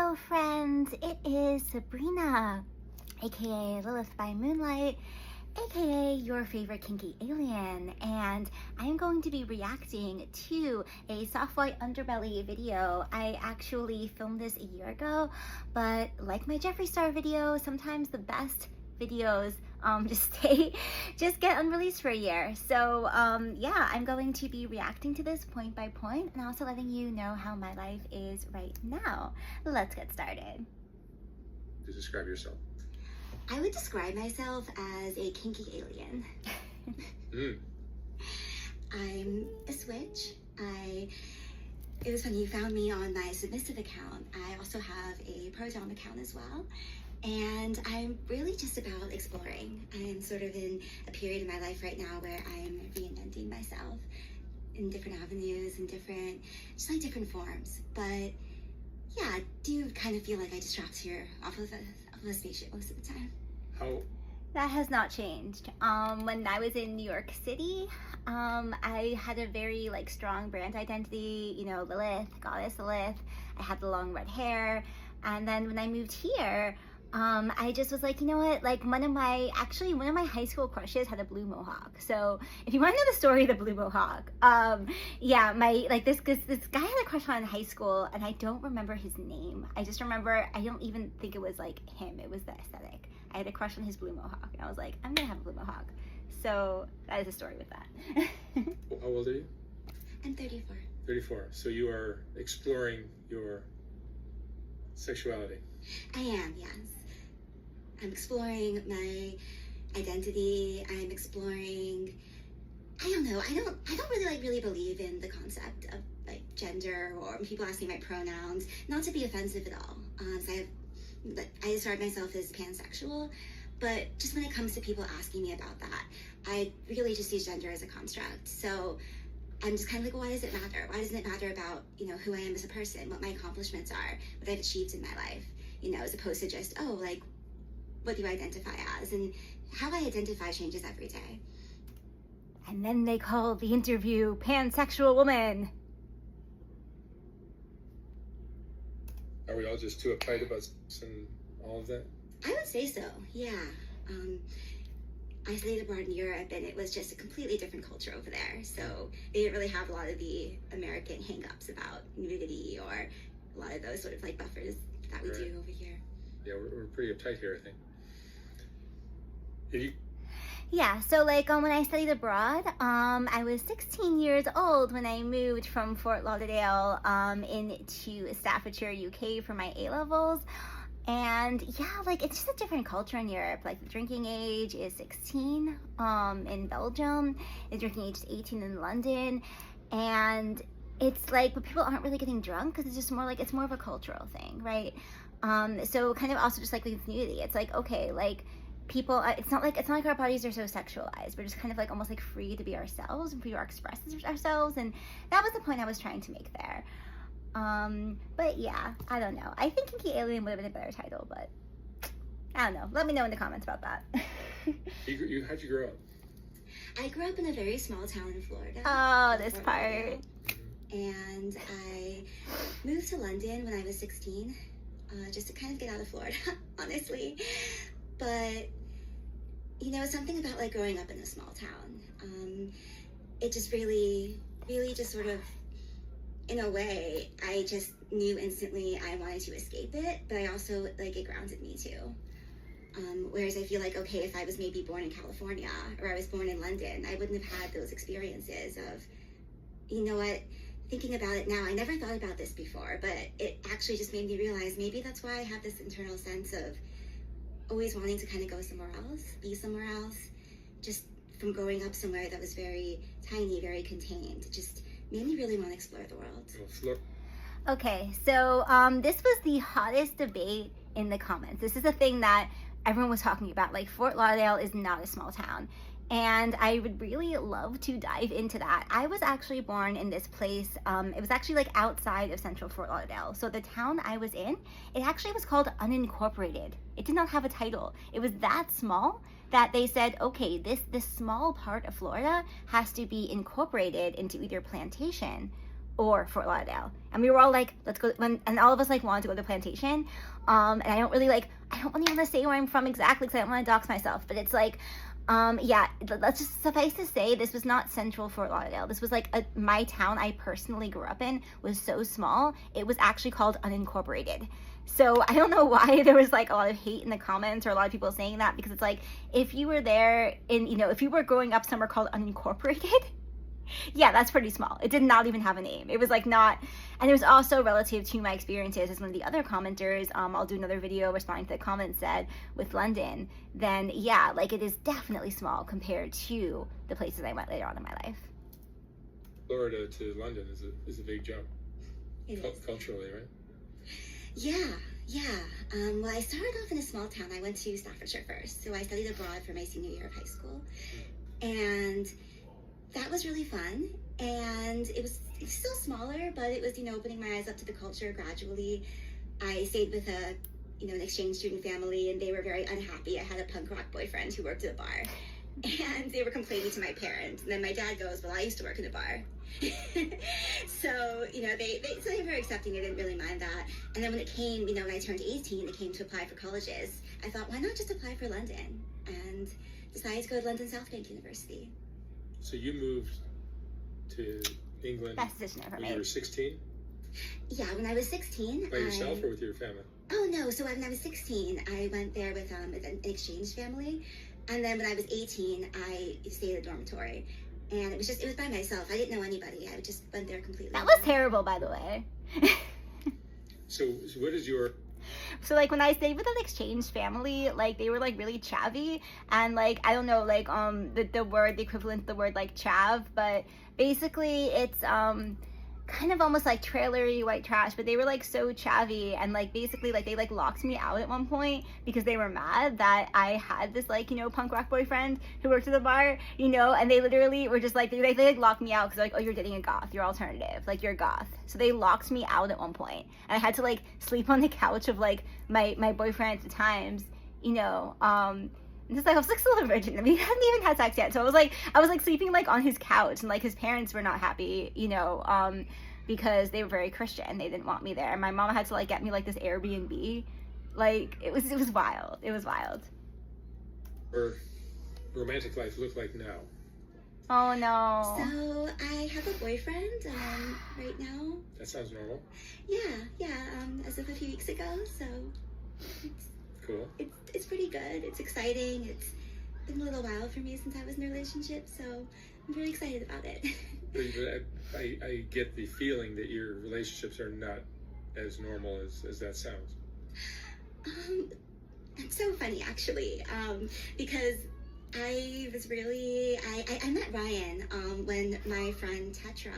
Hello friends, it is Sabrina, aka Lilith by Moonlight, aka your favorite kinky alien, and I'm going to be reacting to a Soft White Underbelly video. I actually filmed this a year ago, but like my Jeffree Star video, sometimes the best videos just get unreleased for a year. So yeah, I'm going to be reacting to this point by point and also letting you know how my life is right now. Let's get started. To describe yourself. I would describe myself as a kinky alien. I'm a switch. It was funny, you found me on my submissive account. I also have a pro-dom account as well. And I'm really just about exploring. I'm sort of in a period in my life right now where I'm reinventing myself in different avenues and different forms. But yeah, I do kind of feel like I just dropped here off of a spaceship most of the time. How? That has not changed. When I was in New York City, I had a very strong brand identity, you know, Lilith, goddess Lilith. I had the long red hair. And then when I moved here, I just was like, you know what, one of my high school crushes had a blue mohawk. So if you want to know the story of the blue mohawk, yeah, this guy had a crush on in high school, and I don't remember his name. I just remember, I don't even think it was him, it was the aesthetic. I had a crush on his blue mohawk, and I was like, I'm gonna have a blue mohawk. So that is the story with that. How old are you? I'm 34. 34. So you are exploring your sexuality. I am, yes. I'm exploring my identity. I'm exploring, I don't know, I don't really believe in the concept of gender, or when people ask me my pronouns, not to be offensive at all. So I describe myself as pansexual, but just when it comes to people asking me about that, I really just use gender as a construct. So I'm just kind of why does it matter? Why doesn't it matter about, you know, who I am as a person, what my accomplishments are, what I've achieved in my life, you know, as opposed to just, oh, what do you identify as? And how I identify changes every day. And then they call the interview Pansexual Woman. Are we all just too uptight about all of that? I would say so, yeah. I studied abroad in Europe, and it was just a completely different culture over there. So they didn't really have a lot of the American hang-ups about nudity or a lot of those sort of buffers that we do over here. Yeah, we're pretty uptight here, I think. Yeah, so when I studied abroad, I was 16 years old when I moved from Fort Lauderdale into Staffordshire, UK for my A-levels. And yeah, it's just a different culture in Europe. The drinking age is 16 in Belgium, the drinking age is 18 in London, and it's but people aren't really getting drunk because it's just more it's more of a cultural thing, right? So kind of also just with nudity, it's okay, people, it's not like our bodies are so sexualized. We're just kind of almost free to be ourselves and free to express ourselves, and that was the point I was trying to make there. But yeah, I don't know. I think Kinky Alien would have been a better title, but I don't know. Let me know in the comments about that. How'd you grow up? I grew up in a very small town in Florida. Oh, this part. And I moved to London when I was 16, just to kind of get out of Florida, honestly. But, you know, something about growing up in a small town. It just really just sort of, in a way, I just knew instantly I wanted to escape it, but I also, it grounded me too. Whereas I feel okay, if I was maybe born in California, or I was born in London, I wouldn't have had those experiences of, you know what, thinking about it now, I never thought about this before, but it actually just made me realize maybe that's why I have this internal sense of always wanting to kind of go somewhere else, be somewhere else, just from growing up somewhere that was very tiny, very contained. Just made me really want to explore the world. Okay, so this was the hottest debate in the comments. This is a thing that everyone was talking about. Fort Lauderdale is not a small town. And I would really love to dive into that. I was actually born in this place. It was actually outside of central Fort Lauderdale. So the town I was in, it actually was called unincorporated. It did not have a title. It was that small that they said, okay, this small part of Florida has to be incorporated into either plantation or Fort Lauderdale. And we were all like, let's go, and all of us like wanted to go to the plantation. And I don't really want to say where I'm from exactly because I don't want to dox myself, but it's like, yeah, let's just suffice to say this was not central Fort Lauderdale. This was like my town I personally grew up in was so small, it was actually called unincorporated. So I don't know why there was like a lot of hate in the comments or a lot of people saying that, because it's like, if you were there in, you know, if you were growing up somewhere called unincorporated, yeah, that's pretty small. It did not even have a name. It was like not, and it was also relative to my experiences as one of the other commenters, I'll do another video responding to the comments said with London, then yeah, like it is definitely small compared to the places I went later on in my life. Florida to London is a big jump. Culturally, right? Yeah. Well, I started off in a small town. I went to Staffordshire first, so I studied abroad for my senior year of high school, and that was really fun. And it was still smaller, but it was, you know, opening my eyes up to the culture gradually. I stayed with an exchange student family, and they were very unhappy. I had a punk rock boyfriend who worked at a bar, and they were complaining to my parents. And then my dad goes, well, I used to work in a bar. So, you know, they were very accepting. They didn't really mind that. And then when it came, you know, when I turned 18, it came to apply for colleges. I thought, why not just apply for London? And decided to go to London South Bank University. So you moved to England Best decision ever when made. you were 16? Yeah, when I was 16. By yourself or with your family? Oh, no. So when I was 16, I went there with an exchange family. And then when I was 18, I stayed in a dormitory. And it was by myself. I didn't know anybody. I just went there completely. That was terrible, by the way. So what is your... So like when I stayed with an exchange family, like they were like really chavvy, and like I don't know, like the equivalent to the word like chav, but basically it's kind of almost like trailery white trash, but they were like so chavvy, and like basically like they like locked me out at one point because they were mad that I had this like, you know, punk rock boyfriend who worked at the bar, you know, and they literally were just like they like locked me out because like, oh, you're dating a goth, you're alternative, like you're goth. So they locked me out at one point, and I had to like sleep on the couch of like my boyfriend at the times, you know, just like I was like still a virgin. I mean, he hadn't even had sex yet, so I was like sleeping like on his couch, and like his parents were not happy, you know, because they were very Christian. They didn't want me there. And my mom had to like get me like this Airbnb. Like it was wild. It was wild. Or romantic life look like now? Oh no. So I have a boyfriend right now. That sounds normal. Yeah. As of a few weeks ago. So it's cool. It's pretty good. It's exciting. It's been a little while for me since I was in a relationship, so I'm really excited about it. I get the feeling that your relationships are not as normal as that sounds. It's so funny actually, because I met Ryan when my friend Tetra,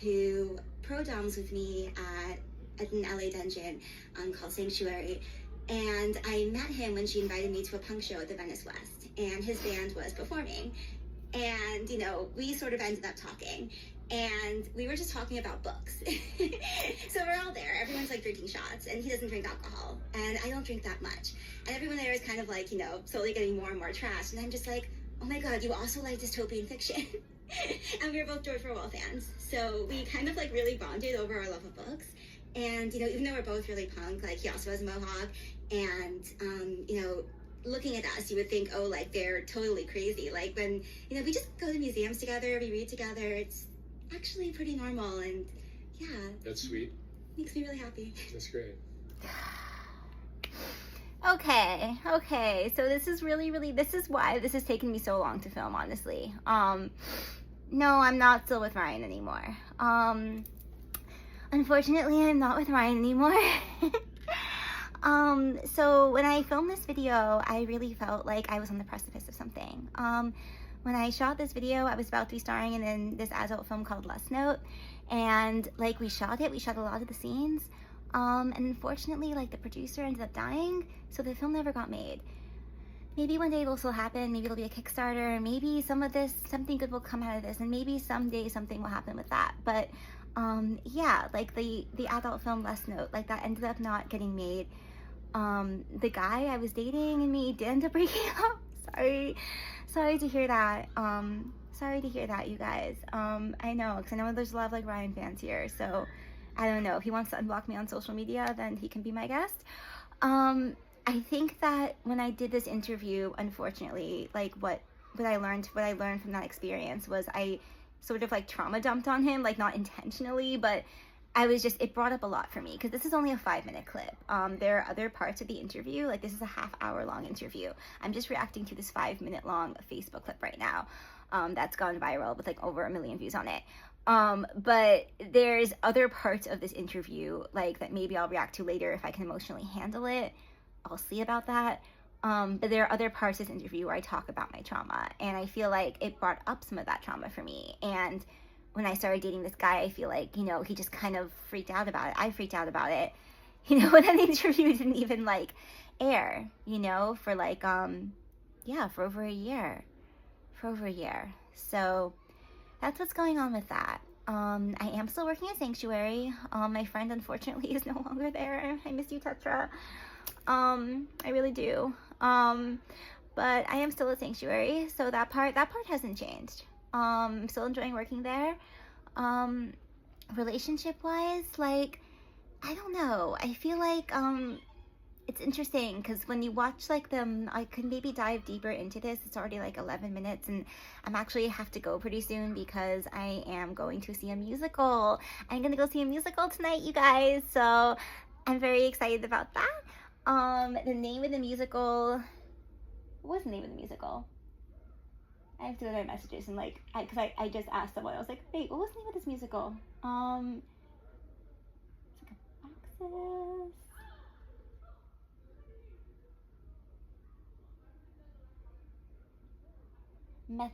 who pro-doms with me at an LA dungeon called Sanctuary, and I met him when she invited me to a punk show at the Venice West, and his band was performing, and you know, we sort of ended up talking, and we were just talking about books. So we're all there, everyone's like drinking shots, and he doesn't drink alcohol, and I don't drink that much, and everyone there is kind of like, you know, slowly getting more and more trash, and I'm just like, oh my god, you also like dystopian fiction. And we were both George Orwell fans, so we kind of like really bonded over our love of books. And you know, even though we're both really punk, like he also has a mohawk, and you know, looking at us, you would think, oh, like they're totally crazy. Like when, you know, we just go to museums together, we read together, it's actually pretty normal, and yeah. That's sweet. Makes me really happy. That's great. Okay, so this is really, this is why this has taken me so long to film, honestly. No, I'm not still with Ryan anymore. Unfortunately, I'm not with Ryan anymore. So when I filmed this video, I really felt like I was on the precipice of something. When I shot this video, I was about to be starring in this adult film called Lust Note, and like we shot a lot of the scenes, and unfortunately, like the producer ended up dying, so the film never got made. Maybe one day it'll still happen, maybe it'll be a Kickstarter, maybe something good will come out of this, and maybe someday something will happen with that, but yeah, like the adult film Lust Note, like that ended up not getting made. The guy I was dating and me did end up breaking up. Sorry to hear that. sorry to hear that, you guys. I know, because I know there's a lot of like Ryan fans here, so I don't know. If he wants to unblock me on social media, then he can be my guest. I think that when I did this interview, unfortunately, like what I learned from that experience was I sort of like trauma dumped on him, like not intentionally, but it brought up a lot for me, because this is only a 5-minute clip. There are other parts of the interview, like this is a half-hour long interview. I'm just reacting to this 5-minute long Facebook clip right now that's gone viral with like over 1 million views on it. But there's other parts of this interview like that maybe I'll react to later if I can emotionally handle it. I'll see about that. But there are other parts of this interview where I talk about my trauma, and I feel like it brought up some of that trauma for me. And when I started dating this guy, I feel like, you know, he just kind of freaked out about it. I freaked out about it, you know, and that interview didn't even like air, you know, for like, for over a year. So that's what's going on with that. I am still working at Sanctuary. My friend, unfortunately, is no longer there. I miss you, Tetra. I really do. But I am still at Sanctuary, so that part hasn't changed. I'm still enjoying working there. Relationship-wise, like, I don't know. I feel like, it's interesting, because when you watch, like, them, I could maybe dive deeper into this. It's already, like, 11 minutes, and I'm actually have to go pretty soon because I am going to see a musical. I'm gonna go see a musical tonight, you guys, so I'm very excited about that. The name of the musical... What was the name of the musical? I have to go to my messages and like, I just asked someone. I was like, wait, what was the name of this musical? It's like a Boxes.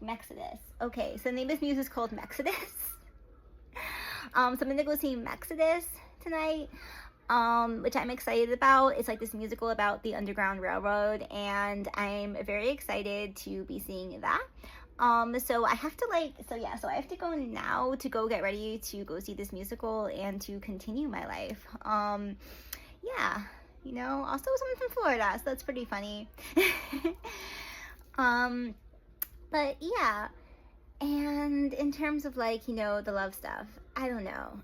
Mexodus. Okay, so the name of this music is called Mexodus. So I'm gonna go see Mexodus tonight. Which I'm excited about. It's like this musical about the Underground Railroad, and I'm very excited to be seeing that. So I have to go now to go get ready to go see this musical and to continue my life. You know, also someone from Florida, so that's pretty funny. But yeah, and in terms of like, you know, the love stuff, I don't know.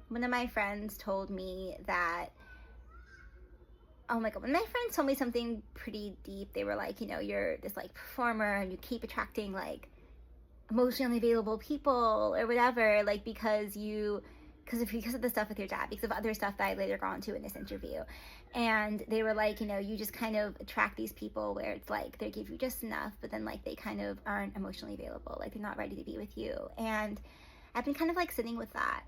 One of my friends told me that, oh my god, when my friends told me something pretty deep, they were like, you know, you're this like performer and you keep attracting like emotionally unavailable people or whatever, like because of the stuff with your dad, because of other stuff that I later got into in this interview. And they were like, you know, you just kind of attract these people where it's like they give you just enough, but then like they kind of aren't emotionally available, like they're not ready to be with you. And I've been kind of like sitting with that.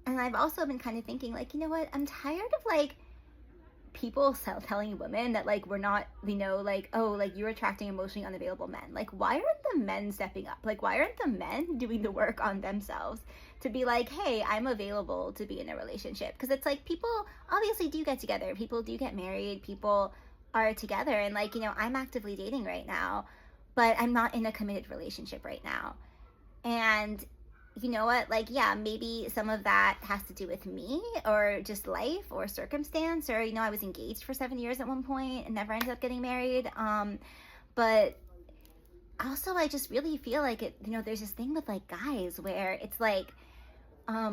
And I've also been kind of thinking like, you know what, I'm tired of like people telling women that like we're not, you know, like, oh, like you're attracting emotionally unavailable men. Like, why aren't the men stepping up? Like, why aren't the men doing the work on themselves to be like, hey, I'm available to be in a relationship? Because it's like people obviously do get together, people do get married, people are together, and like, you know, I'm actively dating right now, but I'm not in a committed relationship right now. And you know what, like, yeah, maybe some of that has to do with me or just life or circumstance, or, you know, I was engaged for 7 years at one point and never ended up getting married. But also I just really feel like it, you know, there's this thing with like guys where it's like, I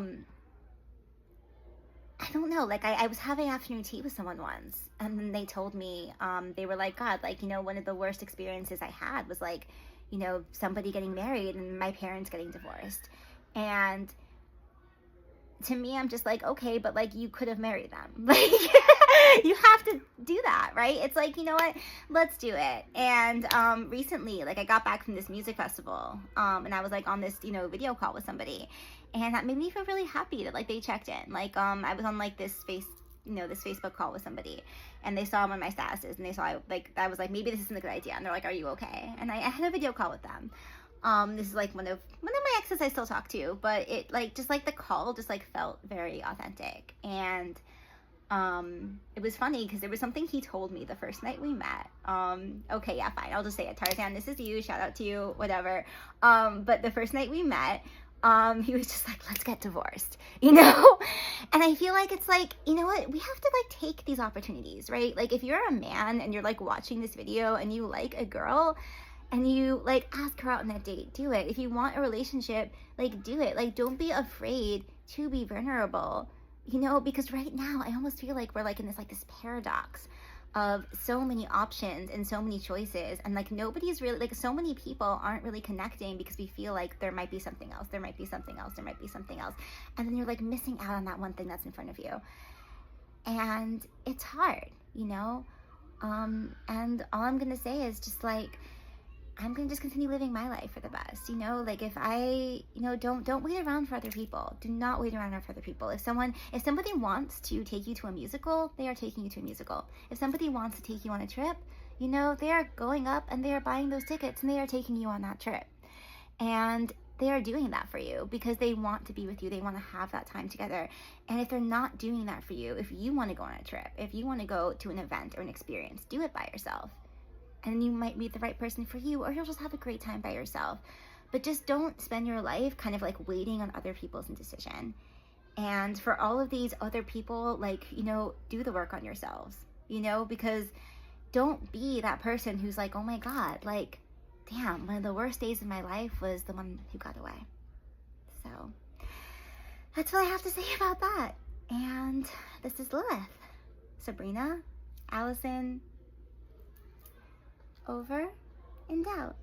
don't know, like I was having afternoon tea with someone once, and then they told me, they were like, God, like, you know, one of the worst experiences I had was like, you know, somebody getting married and my parents getting divorced. And to me, I'm just like, okay, but like you could have married them. Like you have to do that, right? It's like, you know what, let's do it. And recently, like I got back from this music festival, and I was like on this, you know, video call with somebody, and that made me feel really happy that like they checked in. Like I was on like this Facebook call with somebody, and they saw one of my statuses, and they saw I was like, maybe this isn't a good idea, and they're like, are you okay? And I had a video call with them. This is like one of my exes I still talk to, but it like just like the call just like felt very authentic. And it was funny because there was something he told me the first night we met. Okay, yeah, fine, I'll just say it. Tarzan, this is you, shout out to you, whatever. But the first night we met, he was just like, let's get divorced, you know? And I feel like it's like, you know what, we have to like take these opportunities, right? Like if you're a man and you're like watching this video and you like a girl, and you like ask her out on that date, do it. If you want a relationship, like do it. Like don't be afraid to be vulnerable, you know, because right now I almost feel like we're like in this paradox of so many options and so many choices, and like nobody's really, like so many people aren't really connecting because we feel like there might be something else, there might be something else, there might be something else, and then you're like missing out on that one thing that's in front of you, and it's hard, you know. And all I'm gonna say is just like, I'm gonna just continue living my life for the best, you know. Like if I, you know, don't wait around for other people. Do not wait around for other people. If somebody wants to take you to a musical, they are taking you to a musical. If somebody wants to take you on a trip, you know, they are going up and they are buying those tickets and they are taking you on that trip. And they are doing that for you because they want to be with you. They want to have that time together. And if they're not doing that for you, if you want to go on a trip, if you want to go to an event or an experience, do it by yourself. And you might meet the right person for you, or you'll just have a great time by yourself. But just don't spend your life kind of like waiting on other people's indecision. And for all of these other people, like, you know, do the work on yourselves, you know, because don't be that person who's like, oh my God, like, damn, one of the worst days of my life was the one who got away. So that's what I have to say about that. And this is Lilith. Sabrina, Allison, over and out.